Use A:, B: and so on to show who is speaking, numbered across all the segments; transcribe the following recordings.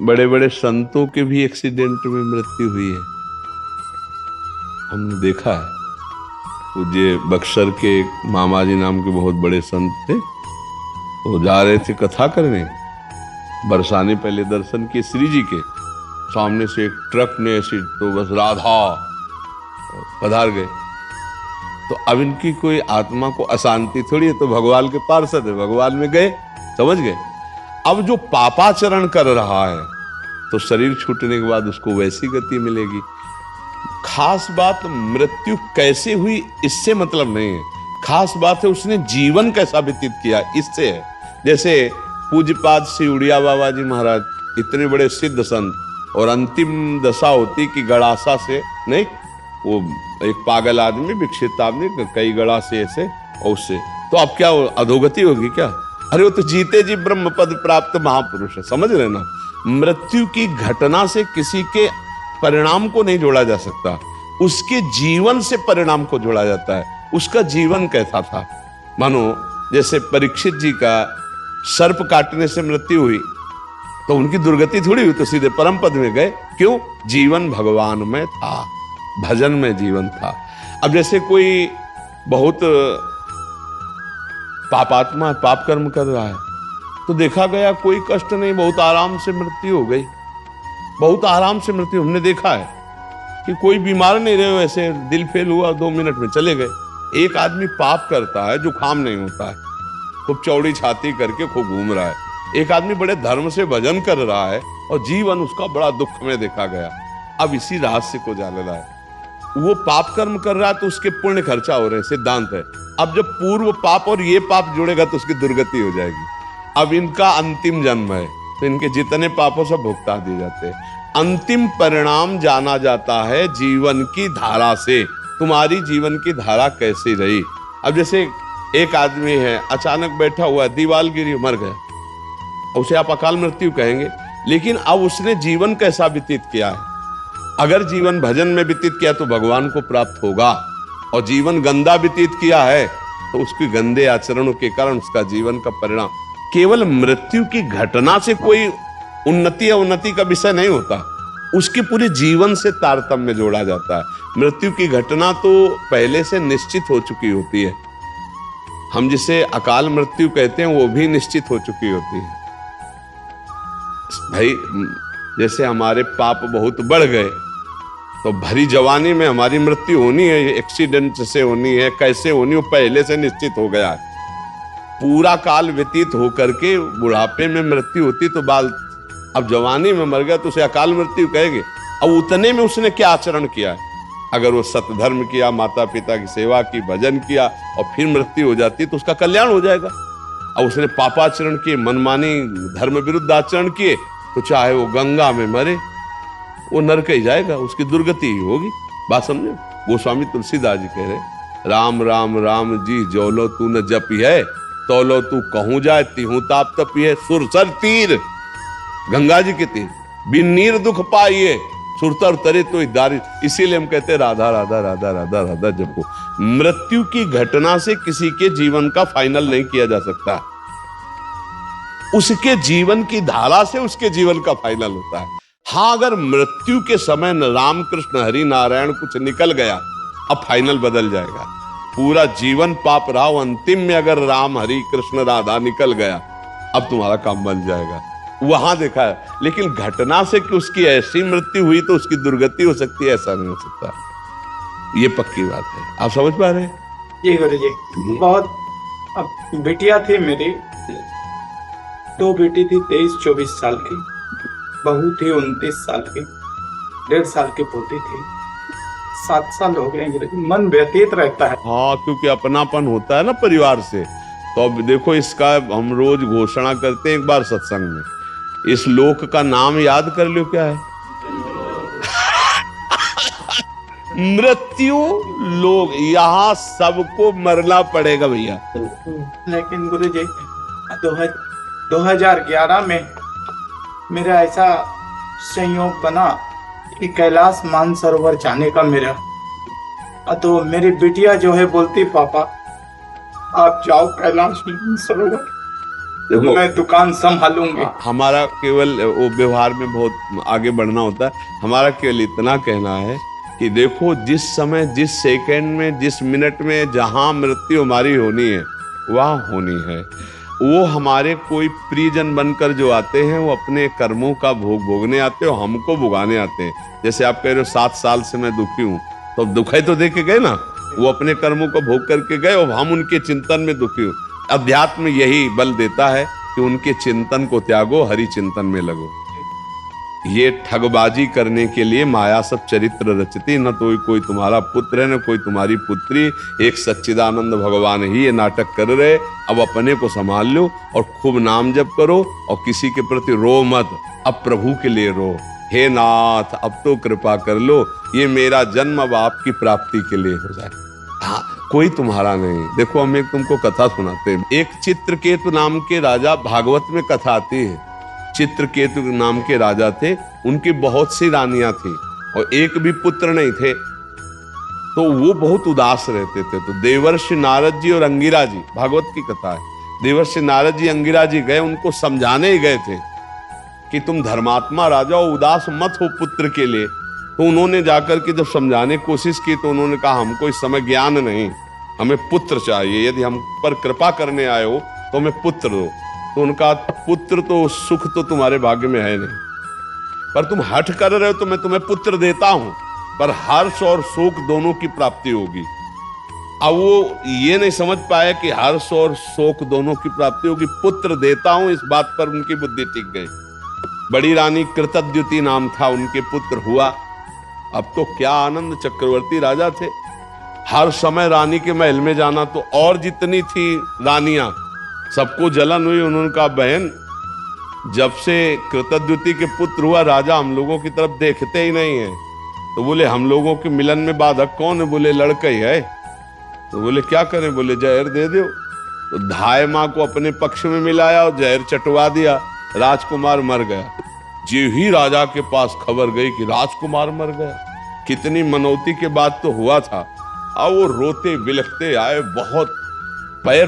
A: बड़े बड़े संतों के भी एक्सीडेंट में मृत्यु हुई है, हमने देखा है। पूज्य बक्सर के एक मामा जी नाम के बहुत बड़े संत थे, वो जा रहे थे कथा करने, बरसाने पहले दर्शन किए श्री जी के, सामने से एक ट्रक ने ऐसी तो बस राधा पधार गए। तो अब इनकी कोई आत्मा को अशांति थोड़ी है, तो भगवान के पार्षद है, भगवान में गए, समझ गए। अब जो पापाचरण कर रहा है तो शरीर छूटने के बाद उसको वैसी गति मिलेगी। खास बात मृत्यु कैसे हुई इससे मतलब नहीं है, खास बात है उसने जीवन कैसा व्यतीत किया इससे है। जैसे पूज्यपाद श्री उड़िया बाबा जी महाराज इतने बड़े सिद्ध संत, और अंतिम दशा होती कि गड़ासा से नहीं, वो एक पागल आदमी, विक्षित आदमी, कई गड़ा से ऐसे और उससे, तो अब क्या अधोगति होगी क्या? अरे वो तो जीते जी ब्रह्म पद प्राप्त महापुरुष है, समझ रहे ना। मृत्यु की घटना से किसी के परिणाम को नहीं जोड़ा जा सकता, उसके जीवन से परिणाम को जोड़ा जाता है। उसका जीवन कैसा था, मानो जैसे परीक्षित जी का सर्प काटने से मृत्यु हुई तो उनकी दुर्गति थोड़ी हुई, तो सीधे परम पद में गए। क्यों? जीवन भगवान में था, भजन में जीवन था। अब जैसे कोई बहुत पापात्मा पाप कर्म कर रहा है तो देखा गया कोई कष्ट नहीं, बहुत आराम से मृत्यु हो गई, बहुत आराम से मृत्यु। हमने देखा है कि कोई बीमार नहीं रहे, ऐसे दिल फेल हुआ 2 मिनट में चले गए। एक आदमी पाप करता है, जुकाम नहीं होता है, खूब चौड़ी छाती करके खूब घूम रहा है। एक आदमी बड़े धर्म से भजन कर रहा है और जीवन उसका बड़ा दुख में देखा गया। अब इसी रहस्य को जान रहा है, वो पाप कर्म कर रहा है तो उसके पुण्य खर्चा हो रहे हैं, सिद्धांत है। अब जब पूर्व पाप और ये पाप जुड़ेगा तो उसकी दुर्गति हो जाएगी। अब इनका अंतिम जन्म है तो इनके जितने पापों सब भुगता दिए जाते हैं। अंतिम परिणाम जाना जाता है जीवन की धारा से, तुम्हारी जीवन की धारा कैसी रही। अब जैसे एक आदमी है, अचानक बैठा हुआ है, दीवार गिरी, मर गया, उसे आप अकाल मृत्यु कहेंगे, लेकिन अब उसने जीवन कैसा व्यतीत किया है। अगर जीवन भजन में व्यतीत किया तो भगवान को प्राप्त होगा, और जीवन गंदा व्यतीत किया है तो उसके गंदे आचरणों के कारण उसका जीवन का परिणाम। केवल मृत्यु की घटना से कोई उन्नति या उन्नति का विषय नहीं होता, उसके पूरे जीवन से तारतम्य जोड़ा जाता है। मृत्यु की घटना तो पहले से निश्चित हो चुकी होती है, हम जिसे अकाल मृत्यु कहते हैं वो भी निश्चित हो चुकी होती है। भाई जैसे हमारे पाप बहुत बढ़ गए तो भरी जवानी में हमारी मृत्यु होनी है, एक्सीडेंट से होनी है, कैसे होनी हो पहले से निश्चित हो गया है। पूरा काल व्यतीत होकर के बुढ़ापे में मृत्यु होती तो बाल, अब जवानी में मर गया तो उसे अकाल मृत्यु कहेंगे। अब उतने में उसने क्या आचरण किया है, अगर वो सतधर्म किया, माता पिता की सेवा की, भजन किया और फिर मृत्यु हो जाती तो उसका कल्याण हो जाएगा। अब उसने पापाचरण किए, मनमानी धर्म विरुद्ध आचरण किए, तो चाहे वो गंगा में मरे वो नरक ही जाएगा, उसकी दुर्गति ही होगी। बात समझे? गोस्वामी तुलसीदास जी कह रहे, राम राम राम जी जौलो तू न जपी है, तौलो तू कहूं जाए तिहू ताप तपी है। सुरसर तीर, गंगा जी के तीर, बिन नीर दुख पाइए, सुरतर तरे तो दारी। इसीलिए हम कहते हैं राधा राधा राधा राधा राधा जपो। मृत्यु की घटना से किसी के जीवन का फाइनल नहीं किया जा सकता, उसके जीवन की धारा से उसके जीवन का फाइनल होता है। हाँ, अगर मृत्यु के समय न राम कृष्ण हरि नारायण कुछ निकल गया, अब फाइनल बदल जाएगा। पूरा जीवन पाप रहा, अंतिम में अगर राम हरि कृष्ण राधा निकल गया, अब तुम्हारा काम बन जाएगा। वहां देखा है, लेकिन घटना से कि उसकी ऐसी मृत्यु हुई तो उसकी दुर्गति हो सकती है, ऐसा नहीं हो सकता। ये पक्की बात है, आप समझ पा रहे हैं?
B: जी गुरु जी, बहुत। अब बिटिया थी मेरी, 2 बेटी थी, 23-24 साल की, बहू थी 29 साल की, 1.5 साल की पोती थी। 7 साल हो गए गुरु जी, मन व्यतीत रहता है।
A: हाँ, क्योंकि अपनापन होता है ना परिवार से। तो अब देखो, इसका हम रोज घोषणा करते हैं एक बार सत्संग में, इस लोक का नाम याद कर लो, क्या है? मृत्यु लोक, यहाँ सबको मरना पड़ेगा भैया।
B: लेकिन गुरु जी 2011 में मेरा ऐसा संयोग बना कि कैलाश मानसरोवर जाने का मेरा, तो मेरी बिटिया जो है बोलती, पापा आप जाओ कैलाश मानसरोवर।
A: देखो,
B: मैं दुकान संभालूंगी।
A: हमारा केवल वो व्यवहार में बहुत आगे बढ़ना होता है। हमारा केवल इतना कहना है कि देखो, जिस समय, जिस सेकंड में, जिस मिनट में जहां मृत्यु हमारी होनी है वहां होनी है। वो हमारे कोई प्रियजन बनकर जो आते हैं वो अपने कर्मों का भोग भोगने आते हैं और हमको भुगाने आते हैं। जैसे आप कह रहे हो 7 साल से मैं दुखी हूं, तो दुखाई तो दे के गए ना, वो अपने कर्मों को भोग करके गए और हम उनके चिंतन में दुखी हूं। अध्यात्म यही बल देता है कि उनके चिंतन को त्यागो, हरि चिंतन में लगो। ये ठगबाजी करने के लिए माया सब चरित्र रचती, न तो कोई तुम्हारा पुत्र है न कोई तुम्हारी पुत्री, एक सच्चिदानंद भगवान ही ये नाटक कर रहे। अब अपने को संभाल लो और खूब नाम जप करो और किसी के प्रति रो मत, अब प्रभु के लिए रो। हे नाथ, अब तो कृपा कर लो, ये मेरा जन्म अब आपकी प्राप्ति के लिए हो जाए। हाँ, कोई तुम्हारा नहीं। देखो, हम एक तुमको कथा सुनाते हैं। एक चित्रकेतु नाम के राजा, भागवत में कथा आती है। चित्रकेतु नाम के राजा थे, उनकी बहुत सी रानियां थी और एक भी पुत्र नहीं थे, तो वो बहुत उदास रहते थे। तो देवर्षि नारद जी और अंगिरा जी, भागवत की कथा है, देवर्षि नारद जी अंगिरा जी गए, उनको समझाने ही गए थे कि तुम धर्मात्मा राजा हो, उदास मत हो पुत्र के लिए। तो उन्होंने जाकर के जब समझाने की कोशिश की तो उन्होंने कहा, हमको इस समय ज्ञान नहीं, हमें पुत्र चाहिए। यदि हम पर कृपा करने आए हो तो हमें पुत्र दो। तो उनका, पुत्र तो सुख तो तुम्हारे भाग्य में है नहीं, पर तुम हठ कर रहे हो तो मैं तुम्हें पुत्र देता हूं, पर हर्ष और शोक दोनों की प्राप्ति होगी। अब वो ये नहीं समझ पाए कि हर्ष और शोक दोनों की प्राप्ति होगी, पुत्र देता हूं, इस बात पर उनकी बुद्धि टिक गई। बड़ी रानी कृतद्युति नाम था, उनके पुत्र हुआ। अब तो क्या आनंद, चक्रवर्ती राजा थे, हर समय रानी के महल में जाना। तो और जितनी थी रानियां, सबको जलन हुई। उन्होंने कहा, बहन, जब से कृतद्युति के पुत्र हुआ राजा हम लोगों की तरफ देखते ही नहीं है। तो बोले, हम लोगों के मिलन में बाधक कौन है? बोले, लड़का ही है। तो बोले, क्या करें? बोले, जहर दे दो। तो धाय माँ को अपने पक्ष में मिलाया और जहर चटवा दिया, राजकुमार मर गया। जो ही राजा के पास खबर गई कि राजकुमार मर गया, कितनी मनौती के बाद तो हुआ था। और वो रोते बिलखते आए, बहुत पैर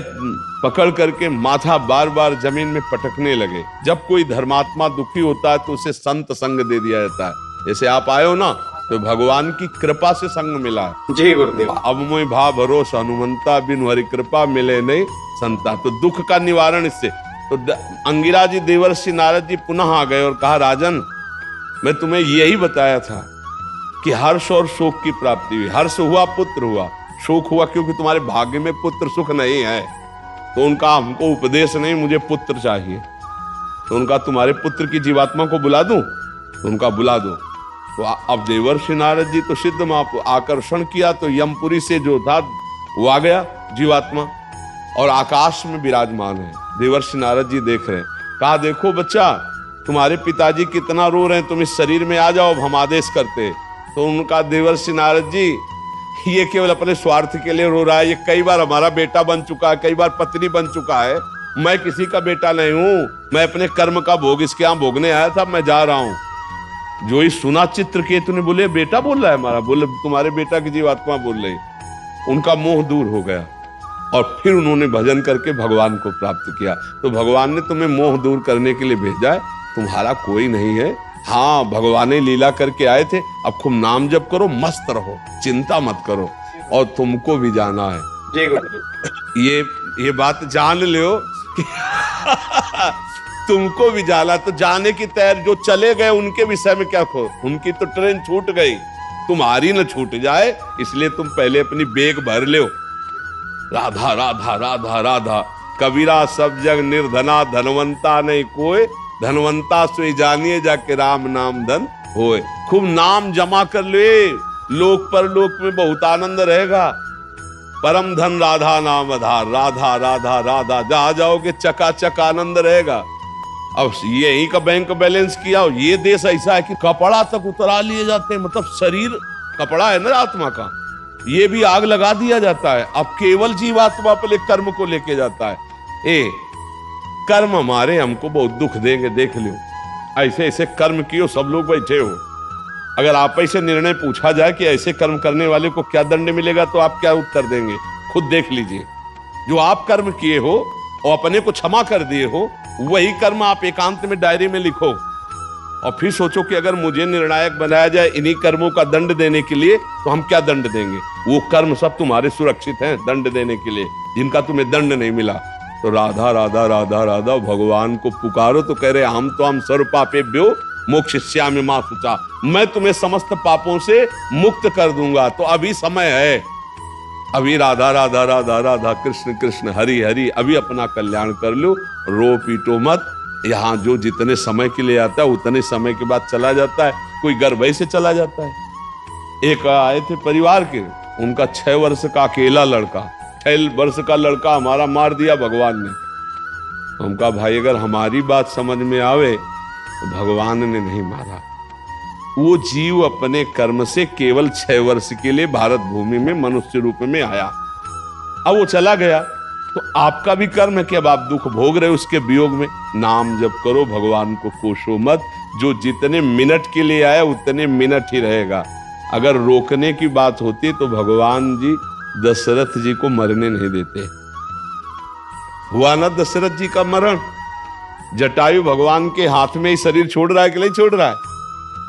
A: पकड़ करके माथा बार बार जमीन में पटकने लगे। जब कोई धर्मात्मा दुखी होता है तो उसे संत संग दे दिया जाता है। जैसे आप आए हो ना, तो भगवान की कृपा से संग मिला है।
B: जय गुरुदेव।
A: अब मोय भा भरोसा हनुमंता, बिन हरि कृपा मिले नहीं संता। तो दुख का निवारण इससे। तो अंगिरा जी, देवर्षि नारद जी पुनः आ गए और कहा, राजन, मैं तुम्हें यही बताया था कि हर्ष और शोक की प्राप्ति हुई। हर्ष हुआ, पुत्र हुआ, शोक हुआ क्योंकि तुम्हारे भाग्य में पुत्र सुख नहीं है। तो उनका, हमको उपदेश नहीं, मुझे पुत्र चाहिए। तो उनका, तुम्हारे पुत्र की जीवात्मा को बुला दूं? तो उनका, बुला दो। तो अब देवर्षि नारद जी तो सिद्ध मां को आकर्षण किया, तो यमपुरी से जो था वो आ गया जीवात्मा और आकाश में विराजमान है। देवर्षि नारद जी देख रहे हैं। कहा, देखो बच्चा, तुम्हारे पिताजी कितना रो रहे हैं, तुम इस शरीर में आ जाओ, हम आदेश करते। तो उनका, देवर्षि नारद जी, ये केवल अपने स्वार्थ के लिए रो रहा है। ये कई बार हमारा बेटा बन चुका है, कई बार पत्नी बन चुका है। मैं किसी का बेटा नहीं हूं, मैं अपने कर्म का भोग इसके यहां भोगने आया था, मैं जा रहा हूं। जो ही सुना चित्रकेतु ने, बोले, बेटा बोल रहा है हमारा? बोले, तुम्हारे बेटा की जीवात्मा बोल रही। उनका मोह दूर हो गया और फिर उन्होंने भजन करके भगवान को प्राप्त किया। तो भगवान ने तुम्हें मोह दूर करने के लिए भेजा है, तुम्हारा कोई नहीं है। हाँ, भगवान ने लीला करके आए थे। अब खूब नाम जप करो, मस्त रहो, चिंता मत करो, और तुमको भी जाना है।
B: जय गुरुदेव।
A: ये बात जान लो कि तुमको भी जाना, तो जाने की तैयार। जो चले गए उनके विषय में क्या खो, उनकी तो ट्रेन छूट गई, तुम्हारी न छूट जाए, इसलिए तुम पहले अपनी बेग भर लो। राधा राधा राधा राधा, कबीरा सब जग निर्धना, धनवंता नहीं कोई, धनवंता सोई जानिए जाके राम नाम धन होए। खूब नाम जमा कर ले, लोक पर लोक में बहुत आनंद रहेगा। परम धन राधा नाम आधार, राधा राधा राधा, जहां जाओगे चकाचक आनंद रहेगा। अब यही का बैंक बैलेंस किया। ये देश ऐसा है कि कपड़ा तक उतरा लिए जाते हैं, मतलब शरीर कपड़ा है ना आत्मा का, ये भी आग लगा दिया जाता है। अब केवल जीवात्मा अपने कर्म को लेके जाता है। कर्म हमारे हमको बहुत दुख देंगे, देख लो। ऐसे ऐसे कर्म कियो, सब लोग बैठे हो। अगर आप ऐसे निर्णय पूछा जाए कि ऐसे कर्म करने वाले को क्या दंड मिलेगा, तो आप क्या उत्तर देंगे? खुद देख लीजिए। जो आप कर्म किए हो और अपने को क्षमा कर दिए हो, वही कर्म आप एकांत में डायरी में लिखो और फिर सोचो कि अगर मुझे निर्णायक बनाया जाए इन्हीं कर्मों का दंड देने के लिए, तो हम क्या दंड देंगे? वो कर्म सब तुम्हारे सुरक्षित हैं दंड देने के लिए, जिनका तुम्हें दंड नहीं मिला। तो राधा राधा राधा राधा भगवान को पुकारो तो कह रहे हम तो हम सर्व पापेभ्यो मोक्षयिष्यामि मा शुचा, मैं तुम्हें समस्त पापों से मुक्त कर दूंगा। तो अभी समय है, अभी राधा राधा राधा राधा कृष्ण कृष्ण हरि हरि, अभी अपना कल्याण कर लो, रो पीटो मत। यहाँ जो जितने समय के लिए आता है उतने समय के बाद चला जाता है, कोई गर्भ से चला जाता है। एक आए थे परिवार के, उनका 6 वर्ष का अकेला लड़का, 6 वर्ष का लड़का हमारा मार दिया भगवान ने। हम कहा भाई अगर हमारी बात समझ में आवे तो भगवान ने नहीं मारा, वो जीव अपने कर्म से केवल 6 वर्ष के लिए भारत भूमि में मनुष्य रूप में आया, अब वो चला गया। तो आपका भी कर्म है कि अब आप दुख भोग रहे हो उसके वियोग में। नाम जप करो, भगवान को कोसो मत, जो जितने मिनट के लिए आया उतने मिनट ही रहेगा। अगर रोकने की बात होती तो भगवान जी दशरथ जी को मरने नहीं देते। हुआ ना दशरथ जी का मरण, जटायु भगवान के हाथ में ही शरीर छोड़ रहा है कि नहीं छोड़ रहा है?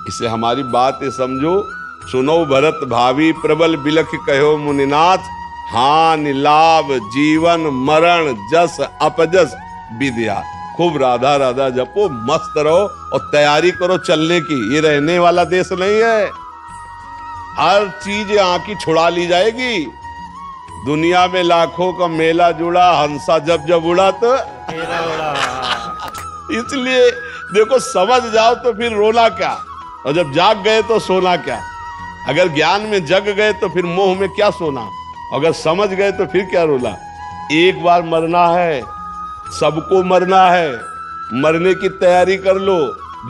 A: इसे हमारी बात समझो। सुनो भरत भावी प्रबल बिलख कहो मुनिनाथ, हानि लाभ जीवन मरण जस अपजस विद्या। खूब राधा राधा जपो, मस्त रहो और तैयारी करो चलने की। ये रहने वाला देश नहीं है, हर चीज यहाँ की छुड़ा ली जाएगी। दुनिया में लाखों का मेला जुड़ा, हंसा जब जब उड़ा तो इसलिए देखो समझ जाओ तो फिर रोना क्या, और जब जाग गए तो सोना क्या। अगर ज्ञान में जग गए तो फिर मोह में क्या सोना, अगर समझ गए तो फिर क्या रोना। एक बार मरना है, सबको मरना है, मरने की तैयारी कर लो।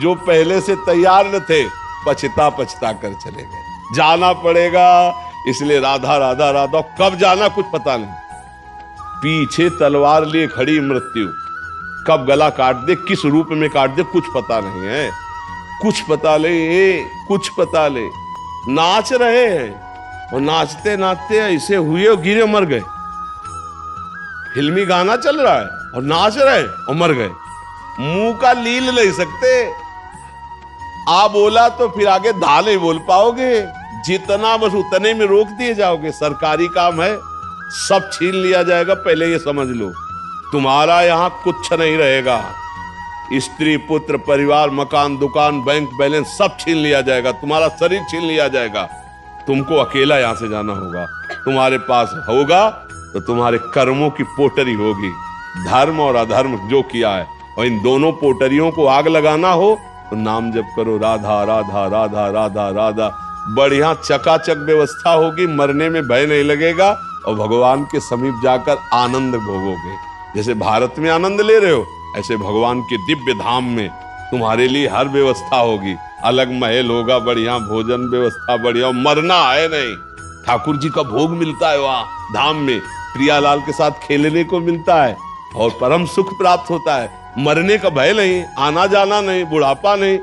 A: जो पहले से तैयार न थे पछता पछता कर चले गए, जाना पड़ेगा। इसलिए राधा राधा राधा, कब जाना कुछ पता नहीं। पीछे तलवार लिए खड़ी मृत्यु, कब गला काट दे, किस रूप में काट दे कुछ पता नहीं है। कुछ पता ले, कुछ पता ले। नाच रहे हैं और नाचते नाचते ऐसे हुए और गिरे मर गए। फिल्मी गाना चल रहा है और नाच रहे और मर गए। मुंह का लील नहीं सकते। आ बोला तो फिर आगे धा नहीं बोल पाओगे, जितना बस उतने में रोक दिए जाओगे। सरकारी काम है, सब छीन लिया जाएगा, पहले ये समझ लो। तुम्हारा यहां कुछ नहीं रहेगा। स्त्री पुत्र परिवार मकान दुकान बैंक बैलेंस सब छीन लिया जाएगा, तुम्हारा शरीर छीन लिया जाएगा। तुमको अकेला यहां से जाना होगा। तुम्हारे पास होगा तो तुम्हारे कर्मों की पोटरी होगी, धर्म और अधर्म जो किया है, और इन दोनों पोटरियों को आग लगाना हो तो नाम जप करो, राधा राधा राधा राधा राधा। बढ़िया चकाचक व्यवस्था होगी, मरने में भय नहीं लगेगा और भगवान के समीप जाकर आनंद भोगोगे। जैसे भारत में आनंद ले रहे हो, ऐसे भगवान के दिव्य धाम में तुम्हारे लिए हर व्यवस्था होगी। अलग महल होगा, बढ़िया भोजन व्यवस्था बढ़िया, मरना है नहीं। ठाकुर जी का भोग मिलता है वहां धाम में, प्रियालाल के साथ खेलने को मिलता है और परम सुख प्राप्त होता है। मरने का भय नहीं, आना जाना नहीं, बुढ़ापा नहीं।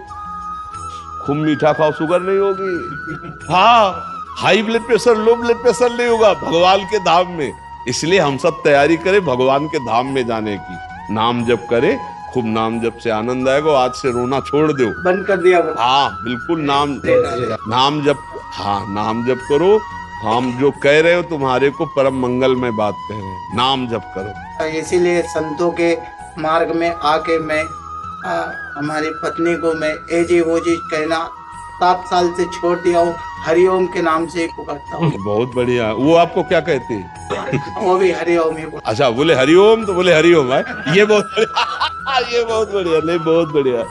A: खूब मीठा खाओ, शुगर नहीं होगी। हाँ, high blood pressure low blood pressure नहीं होगा भगवान के धाम में। इसलिए हम सब तैयारी करें भगवान के धाम में जाने की। नाम जप करें, खूब नाम जप से आनंद आएगा। आज से रोना छोड़ दो,
B: बंद कर दिया।
A: हाँ बिल्कुल, नाम जप, हाँ नाम जप करो। हम जो कह रहे हो तुम्हारे को परम मंगल में बात कह रहे हैं, नाम जप करो।
B: इसीलिए संतों के मार्ग में आके मैं हमारी पत्नी को मैं ए जी वो जी कहना 7 साल से छोड़ दिया हूँ। हरिओम के नाम से ही पुकारता हूँ।
A: बहुत बढ़िया। वो आपको क्या कहती है?
B: वो भी हरिओम ही।
A: अच्छा, बोले हरिओम तो बोले हरिओम है। ये बहुत बढ़िया, ये बहुत बढ़िया, नहीं बहुत बढ़िया,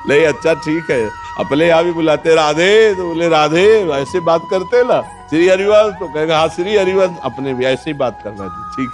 A: नहीं अच्छा ठीक है। अपने यहाँ भी बुलाते राधे तो बोले राधे, ऐसे बात करते ना। श्री हरिवंश तो कहेगा हाँ श्री हरिवंश, अपने भी ऐसे ही बात करना ठीक।